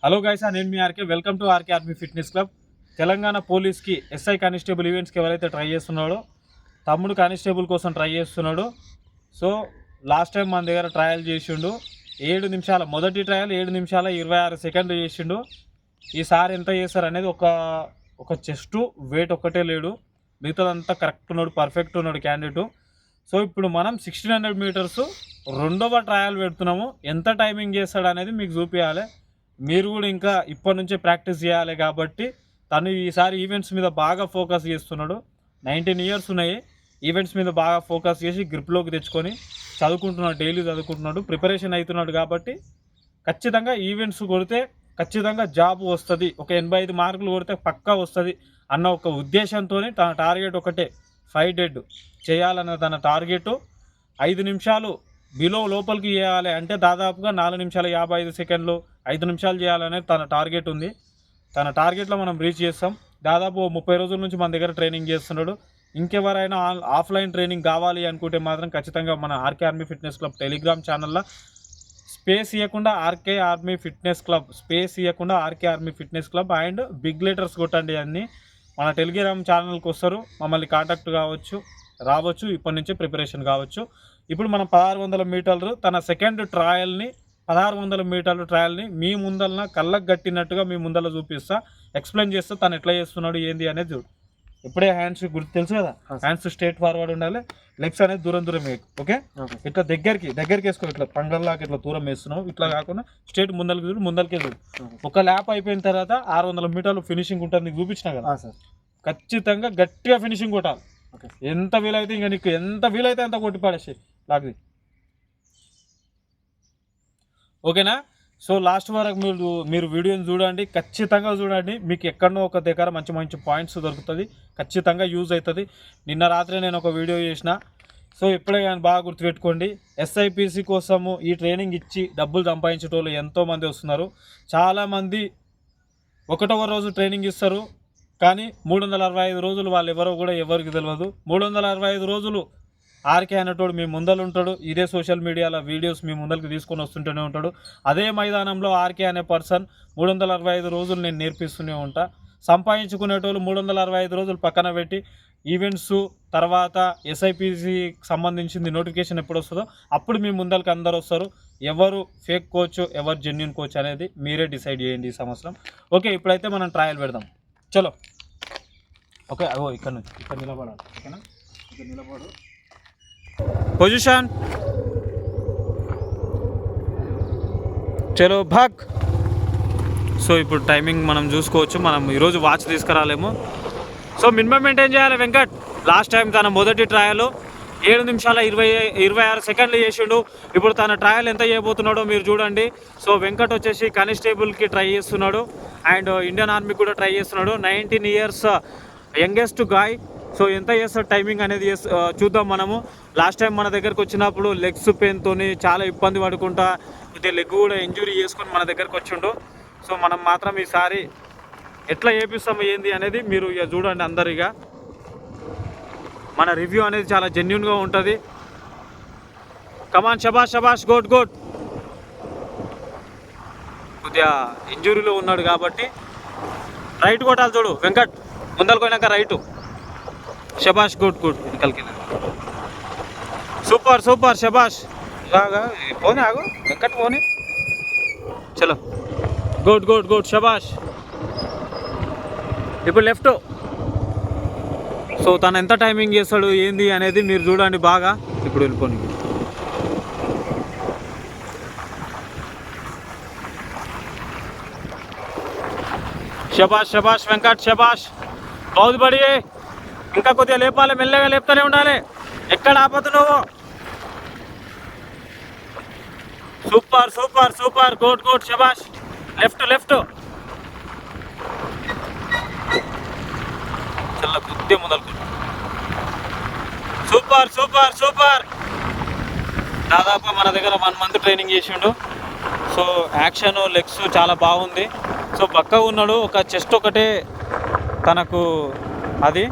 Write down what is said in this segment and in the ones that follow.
Hello guys, నేను మీ RK. Welcome to RK army fitness club. Telangana పోలీస్కి ఎస్ఐ కానిస్టేబుల్ ఈవెంట్స్కి ఎవరైతే ట్రై చేస్తున్నాడో, తమ్ముడు కానిస్టేబుల్ కోసం ట్రై చేస్తున్నాడు. సో లాస్ట్ టైం మన దగ్గర ట్రయల్ చేసిండు. 7 నిమిషాల మొదటి ట్రయల్ 7 నిమిషాల 26 సెకండ్లు చేసిండు. ఈసారి ఎంత చేస్తారు అనేది ఒక చెస్ట్ వెయిట్ ఒక్కటే లేడు, మిగతాదంతా కరెక్ట్ ఉన్నాడు, పర్ఫెక్ట్ ఉన్నాడు క్యాండిడేటు. సో ఇప్పుడు మనం 1600 మీటర్స్ రెండవ ట్రయల్ పెడుతున్నాము. ఎంత టైమింగ్ చేస్తాడు అనేది మీకు చూపించాలి. మీరు కూడా ఇంకా ఇప్పటి నుంచే ప్రాక్టీస్ చేయాలి. కాబట్టి తను ఈసారి ఈవెంట్స్ మీద బాగా ఫోకస్ చేస్తున్నాడు. 19 ఇయర్స్ ఉన్నాయి. ఈవెంట్స్ మీద బాగా ఫోకస్ చేసి గ్రిప్లోకి తెచ్చుకొని చదువుకుంటున్నాడు, డైలీ చదువుకుంటున్నాడు, ప్రిపరేషన్ అవుతున్నాడు. కాబట్టి ఖచ్చితంగా ఈవెంట్స్ కొడితే ఖచ్చితంగా జాబ్ వస్తుంది, ఒక 85 మార్కులు కొడితే పక్కా వస్తుంది అన్న ఒక ఉద్దేశంతో తన టార్గెట్ ఒకటే, 5 డెడ్ చేయాలన్న తన టార్గెట్. 5 నిమిషాలు బిలో లోపలికి చేయాలి అంటే దాదాపుగా 4 నిమిషాల 55 సెకండ్లు 5 నిమిషాలు చేయాలనేది తన టార్గెట్ ఉంది. తన టార్గెట్లో మనం రీచ్ చేస్తాం. దాదాపు 30 రోజుల నుంచి మన దగ్గర ట్రైనింగ్ చేస్తున్నాడు. ఇంకెవరైనా ఆఫ్లైన్ ట్రైనింగ్ కావాలి అనుకుంటే మాత్రం ఖచ్చితంగా మన RK army fitness club Telegram ఛానల్లో స్పేస్ ఇవ్వకుండా RK army fitness club, space ఇవ్వకుండా RK army fitness club and big letters కొట్టండి. అన్నీ మన టెలిగ్రామ్ ఛానల్కి వస్తారు, మమ్మల్ని కాంటాక్ట్ రావచ్చు. ఇప్పటి నుంచే ప్రిపరేషన్ కావచ్చు. ఇప్పుడు మనం 1600 మీటర్లు తన సెకండ్ ట్రయల్ని 1600 మీటర్ల ట్రయల్ని మీ ముందలన కళ్ళకు గట్టినట్టుగా మీ ముందర చూపిస్తా, ఎక్స్ప్లెయిన్ చేస్తా తను ఎట్లా చేస్తున్నాడు ఏంది అనేది చూడు. ఇప్పుడే హ్యాండ్స్ గుర్తు తెలుసు కదా, హ్యాండ్స్ స్ట్రేట్ ఫార్వర్డ్ ఉండాలి, లెగ్స్ అనేది దూరం వేయకు. ఓకే, ఇట్లా దగ్గరికి వేసుకో, ఇట్లా పంగల్లాగా ఇట్లా దూరం వేస్తున్నావు. ఇట్లా కాకుండా స్ట్రేట్ ముందలకే చూడు. ఒక ల్యాప్ అయిపోయిన తర్వాత 600 మీటర్లు ఫినిషింగ్ ఉంటుంది, నీకు చూపించిన కదా. ఖచ్చితంగా గట్టిగా ఫినిషింగ్ కొట్టాలి. ఎంత వీలైతే ఇంకా నీకు ఎంత వీలైతే అంత కొట్టి పడేసి లాగ్ది. ఓకేనా? సో లాస్ట్ వరకు మీరు వీడియోని చూడండి, ఖచ్చితంగా చూడండి. మీకు ఎక్కడనో ఒక దగ్గర మంచి మంచి పాయింట్స్ దొరుకుతుంది, ఖచ్చితంగా యూజ్ అవుతుంది. నిన్న రాత్రి నేను ఒక వీడియో చేసిన. సో ఇప్పుడే కానీ బాగా గుర్తుపెట్టుకోండి, ఎస్ఐపిసి కోసము ఈ ట్రైనింగ్ ఇచ్చి డబ్బులు సంపాదించేటోళ్ళు ఎంతోమంది వస్తున్నారు. చాలామంది 1వ రోజు ట్రైనింగ్ ఇస్తారు, కానీ 365 రోజులు వాళ్ళు ఎవరో కూడా ఎవరికి తెలియదు. 365 రోజులు ఆర్కే అనేటోడు మీ ముందలు ఉంటాడు, ఇదే సోషల్ మీడియాలో వీడియోస్ మీ ముందరికి తీసుకొని వస్తుంటూనే ఉంటాడు. అదే మైదానంలో ఆర్కే అనే పర్సన్ 365 రోజులు నేను నేర్పిస్తూనే ఉంటా. సంపాదించుకునేటోళ్ళు 365 రోజులు పక్కన పెట్టి ఈవెంట్స్ తర్వాత ఎస్ఐపిసికి సంబంధించింది నోటిఫికేషన్ ఎప్పుడు వస్తుందో అప్పుడు మీ ముందరికి అందరు వస్తారు. ఎవరు ఫేక్ కోచ్ ఎవరు జెన్యున్ కోచ్ అనేది మీరే డిసైడ్ చేయండి ఈ సంవత్సరం. ఓకే, ఇప్పుడైతే మనం ట్రయల్ పెడదాం. చలో. ఓకే, ఇక్కడ నుంచి ఇక్కడ నిలబడాలి. ఓకేనా? ఇక్కడ నిలబడు. పొజిషన్. చలో భాగ్. సో ఇప్పుడు టైమింగ్ మనం చూసుకోవచ్చు. మనం ఈరోజు వాచ్ తీసుకురాలేము. సో మినిమం మెయింటైన్ చేయాలి వెంకట్. లాస్ట్ టైం తన మొదటి ట్రయల్ 7 నిమిషాల 26 సెకండ్లు చేసిండు. ఇప్పుడు తన ట్రయల్ ఎంత చేయబోతున్నాడో మీరు చూడండి. సో వెంకట్ వచ్చేసి కానిస్టేబుల్కి ట్రై చేస్తున్నాడు అండ్ ఇండియన్ ఆర్మీ కూడా ట్రై చేస్తున్నాడు. 19 ఇయర్స్ యంగెస్ట్ గాయ్. సో ఎంత చేస్తాడు టైమింగ్ అనేది చూద్దాం మనము. లాస్ట్ టైం మన దగ్గరకు వచ్చినప్పుడు లెగ్స్ పెయిన్తో చాలా ఇబ్బంది పడుకుంటా, కొద్దిగా లెగ్ కూడా ఇంజురీ చేసుకొని మన దగ్గరకు వచ్చిండు. సో మనం మాత్రం ఈసారి ఎట్లా చేపిస్తాము ఏంది అనేది మీరు ఇక చూడండి అందరు. ఇక మన రివ్యూ అనేది చాలా జెన్యున్గా ఉంటుంది. కమాన్, శబాష్ శబాష్, గుడ్ గుడ్. కొద్దిగా ఇంజురీలో ఉన్నాడు కాబట్టి రైట్ కొట్టాలి చూడు వెంకట్, ముందరకు పోయినాక రైటు. శబాష్, గుడ్ గుడ్. వెనకాలకి సూపర్ సూపర్, శబాష్. పోనీ ఆగు వెంకట్, పోనీ. చలో, గుడ్ గుడ్ గుడ్, శబాష్. ఇప్పుడు లెఫ్ట్. సో తను ఎంత టైమింగ్ చేస్తాడు ఏంది అనేది మీరు చూడండి బాగా. ఇప్పుడు వెళ్ళిపోయి శబాష్ శబాష్ వెంకట్, శబాష్. బౌద్ బడి. ఇంకా కొద్దిగా లేపాలి, మెల్లగా లేపుతూనే ఉండాలి. ఎక్కడ ఆపదు నువ్వు. Super super super, good good, శబాష్. Left left. చల్ల కొద్దిగా ముందరకు. Super super super. దాదాపు మన దగ్గర 1 మంత్ ట్రైనింగ్ చేసిండు. సో యాక్షన్ లెగ్స్ చాలా బాగుంది. సో పక్కగా ఉన్నాడు, ఒక చెస్ట్ ఒకటే తనకు అది.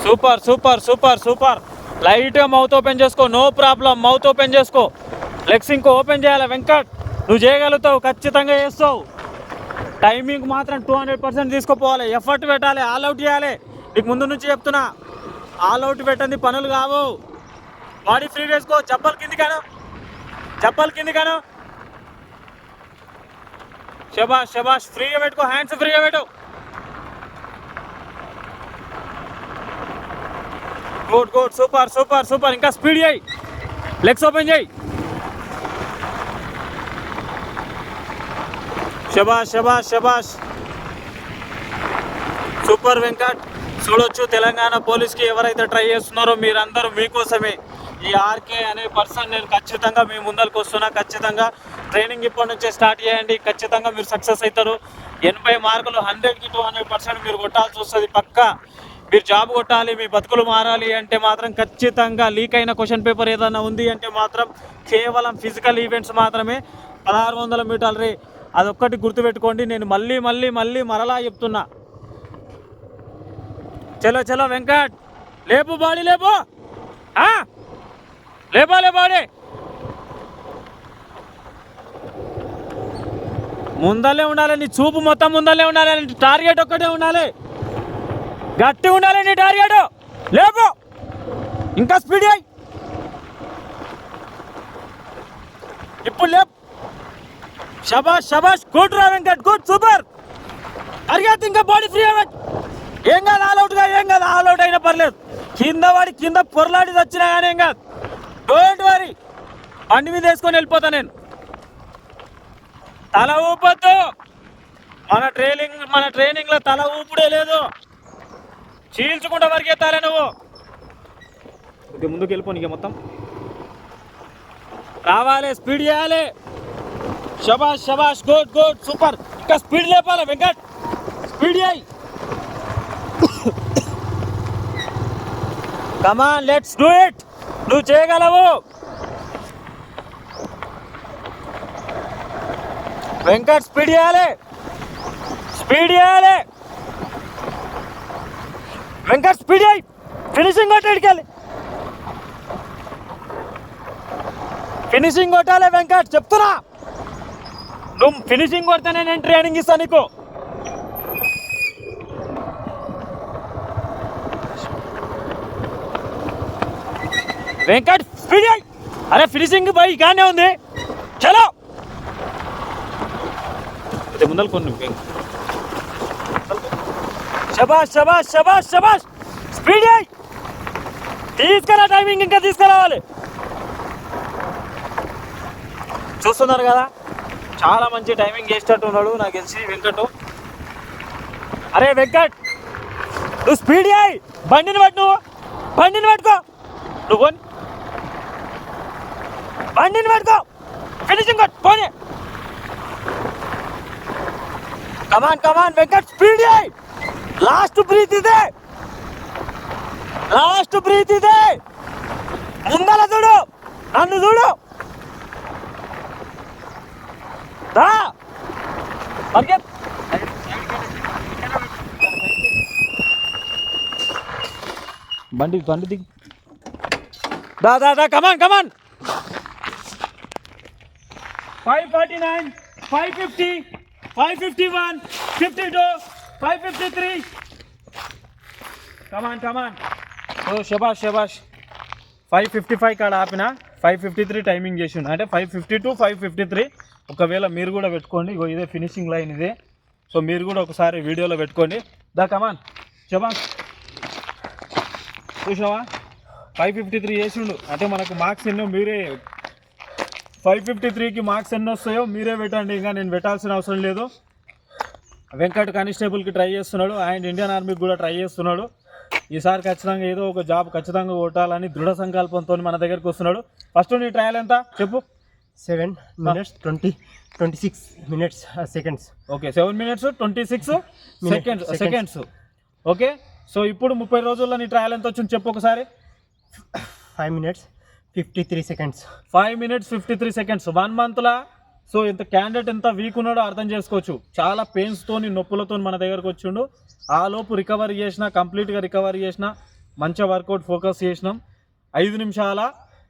Super super super super. లైట్గా మౌత్ ఓపెన్ చేసుకో, నో ప్రాబ్లం. మౌత్ ఓపెన్ చేసుకో. లెగ్స్ ఇంకో ఓపెన్ చేయాలి వెంకట్. నువ్వు చేయగలుగుతావు, ఖచ్చితంగా చేస్తావు. టైమింగ్ మాత్రం 200% తీసుకుపోవాలి. ఎఫర్ట్ పెట్టాలి, ఆల్అవుట్ చేయాలి. నీకు ముందు నుంచి చెప్తున్నా, ఆల్అవుట్ పెట్టండి పనులు కావు. బాడీ ఫ్రీ వేసుకో. చెప్పలు కింది కాను. శబాష్. ఫ్రీగా పెట్టుకో, హ్యాండ్స్ ఫ్రీగా పెట్టు. గుడ్. సూపర్. ఇంకా స్పీడ్ చేయి. లెగ్స్ ఓపెన్ చేయి. శబాష్. సూపర్ వెంకట్. చూడొచ్చు, తెలంగాణ పోలీస్కి ఎవరైతే ట్రై చేస్తున్నారో మీరందరూ మీకోసమే. ఈ ఆర్కే అనే పర్సన్ నేను ఖచ్చితంగా మీ ముందరికి వస్తున్నా. ఖచ్చితంగా ట్రైనింగ్ ఇప్పటి నుంచే స్టార్ట్ చేయండి. ఖచ్చితంగా మీరు సక్సెస్ అవుతారు. 80 మార్కులు 100కి 200% మీరు కొట్టాల్సి వస్తుంది పక్కా. మీరు జాబ్ కొట్టాలి, మీ బతుకులు మారాలి అంటే మాత్రం ఖచ్చితంగా లీక్ అయిన క్వశ్చన్ పేపర్ ఏదైనా ఉంది అంటే మాత్రం కేవలం ఫిజికల్ ఈవెంట్స్ మాత్రమే. 1600 మీటర్లు రే, అదొక్కటి గుర్తుపెట్టుకోండి. నేను మళ్ళీ మరలా చెప్తున్నా. చలో వెంకట్, లేపు బాడీ, లేపాలి బాడీ. ముందలే ఉండాలి, నీ చూపు మొత్తం ముందలే ఉండాలి. టార్గెట్ ఒక్కటే ఉండాలి, గట్టి ఉండాలి నీ టార్గెట్. లేపు, ఇంకా స్పీడ్ అయ్యి. ఇప్పుడు లేపు. శబాష్. గుడ్ రా వెంకట్, గుడ్, సూపర్. టార్గెట్ ఇంకా బాడీ ఫ్రీ అవ్వ. ఏం కాదు, ఆల్అవుట్ అయినా పర్లేదు. కింద పొరలాడి వచ్చినా కానీ ఏం కాదు. Don't worry. బండి మీద వేసుకొని వెళ్ళిపోతా నేను. తల ఊపొద్దు. మన ట్రైనింగ్లో తల ఊపుడే లేదు. చీల్చుకుంటా వరికెత్తాలే నువ్వు. ఓకే, ముందుకు వెళ్ళిపో. నీకు మొత్తం రావాలి, స్పీడ్ చేయాలి. శబాష్. Good, super. ఇంకా స్పీడ్ లేపాలి వెంకట్, స్పీడ్ చేయి. కమాన్, లెట్స్ డూ ఇట్. నువ్వు చేయగలవు వెంకట్. స్పీడ్ చేయాలి వెంకట్, స్పీడ్ చేయి. ఫినిషింగ్ కొట్టాలి వెంకట్, చెప్తున్నా. నువ్వు ఫినిషింగ్ కొడితేనే నేను ట్రైనింగ్ ఇస్తాను నీకు. వెంకట్ స్పీడ్ అయ్యి. అరే ఫినిషింగ్ బై ఇకానే ఉంది. చలో ముందలు కొన్ని. శబాష్. స్పీడ్ అయ్యి తీసుకురా. టైమింగ్ ఇంకా తీసుకురావాలి. చూస్తున్నారు కదా, చాలా మంచి టైమింగ్ చేసేటట్టు ఉన్నాడు నాకు తెలిసి వెంకట్. అరే వెంకట్, నువ్వు స్పీడ్ అయ్యి. బండిని పట్టుకో. నువ్వు బండిని పట్టుకో. ఫినిషింగ్ కొట్టు, పోనీ. కమాన్ వెంకట్, స్పీడ్ అయ్యి. లాస్ట్ బ్రీత్ ఇదే. ముందల చూడు, నన్ను చూడు. బండి దిగు. దా కమాన్. 549, 550, 551, 52, 553. కమాన్. ఓ శబాష్. 555 కాడ ఆపిన, 553 టైమింగ్ చేసిండు. అంటే 552, 553. ఒకవేళ మీరు కూడా పెట్టుకోండి. ఇగో ఇదే ఫినిషింగ్ లైన్ ఇదే. సో మీరు కూడా ఒకసారి వీడియోలో పెట్టుకోండి. దా కమాన్ శబాష్. చూసావా, 553 చేసిండు. అంటే మనకు మార్క్స్ ఎన్నో మీరే 553కి మార్క్స్ ఎన్ని వస్తాయో మీరే పెట్టండి. ఇంకా నేను పెట్టాల్సిన అవసరం లేదు. వెంకట్ కానిస్టేబుల్కి ట్రై చేస్తున్నాడు అండ్ ఇండియన్ ఆర్మీకి కూడా ట్రై చేస్తున్నాడు. ఈసారి ఖచ్చితంగా ఏదో ఒక జాబ్ ఖచ్చితంగా కొట్టాలని దృఢ సంకల్పంతో మన దగ్గరికి వస్తున్నాడు. ఫస్ట్ నీ ట్రయల్ ఎంత చెప్పు? 7 minutes 26 minutes seconds. Okay, 7 minutes 26 seconds. Okay, so ఇప్పుడు 30 రోజుల్లో నీ ట్రయల్ ఎంత వచ్చింది చెప్పు ఒకసారి? 5 minutes 53 seconds. 5 minutes 53 seconds 1 monthలా. So ఇంత క్యాండిడేట్ ఎంత వీక్ ఉన్నాడో అర్థం చేసుకోవచ్చు. చాలా పెయిన్స్తోని నొప్పులతో మన దగ్గరకు వచ్చిండు. ఆ లోపు రికవరీ చేసిన, కంప్లీట్గా రికవరీ చేసిన, మంచిగా వర్కౌట్ ఫోకస్ చేసినాం. 5 నిమిషాల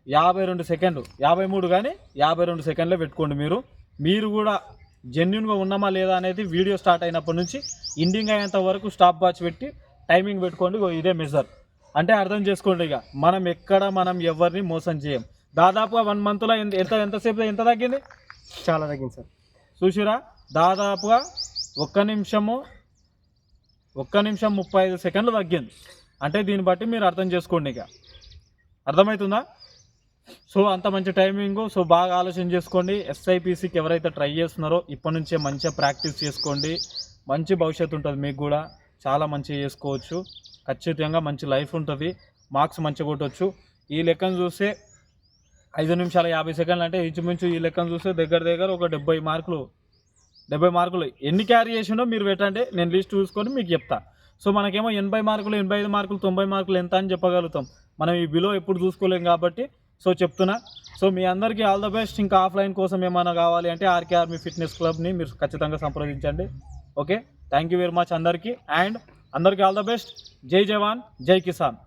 52 సెకండ్లు 53 కానీ 52 సెకండ్లే పెట్టుకోండి. మీరు కూడా జెన్యున్గా ఉన్నామా లేదా అనేది వీడియో స్టార్ట్ అయినప్పటి నుంచి ఎండింగ్ అయ్యేంత వరకు స్టాప్ వాచ్ పెట్టి టైమింగ్ పెట్టుకోండి. ఇదే మెజర్ అంటే అర్థం చేసుకోండి. ఇక మనం ఎవరిని మోసం చేయం. దాదాపుగా 1 మంత్లో ఎంతసేపు ఎంత తగ్గింది? చాలా తగ్గింది సార్. చూసిరా, దాదాపుగా 1 నిమిషం 35 సెకండ్లు తగ్గింది. అంటే దీన్ని బట్టి మీరు అర్థం చేసుకోండి. ఇక అర్థమవుతుందా? సో అంత మంచి టైమింగ్. సో బాగా ఆలోచన చేసుకోండి. SIPCకి ఎవరైతే ట్రై చేస్తున్నారో ఇప్పటి నుంచే మంచిగా ప్రాక్టీస్ చేసుకోండి. మంచి భవిష్యత్తు ఉంటుంది, మీకు కూడా చాలా మంచిగా చేసుకోవచ్చు. ఖచ్చితంగా మంచి లైఫ్ ఉంటుంది, మార్క్స్ మంచిగా కొట్టవచ్చు. ఈ లెక్కను చూస్తే 5 నిమిషాల 50 సెకండ్లు అంటే ఇంచుమించు ఈ లెక్కను చూస్తే దగ్గర ఒక 70 మార్కులు ఎన్ని క్యారీ చేసిండో మీరు పెట్టండి. నేను లిస్ట్ చూసుకొని మీకు చెప్తా. సో మనకేమో 80 మార్కులు 85 మార్కులు 90 మార్కులు ఎంత అని చెప్పగలుగుతాం. మనం ఈ బిలో ఎప్పుడు చూసుకోలేం కాబట్టి సో చెప్తున్నా. సో మీ అందరికీ ఆల్ ద బెస్ట్. ఇంకా ఆఫ్లైన్ కోసం ఏమైనా కావాలి అంటే ఆర్కే ఆర్మీ ఫిట్నెస్ క్లబ్ని మీరు ఖచ్చితంగా సంప్రదించండి. Okay, thank you very much అందరికీ. అండ్ అందరికీ ఆల్ ద బెస్ట్. జై జవాన్, జై కిసాన్.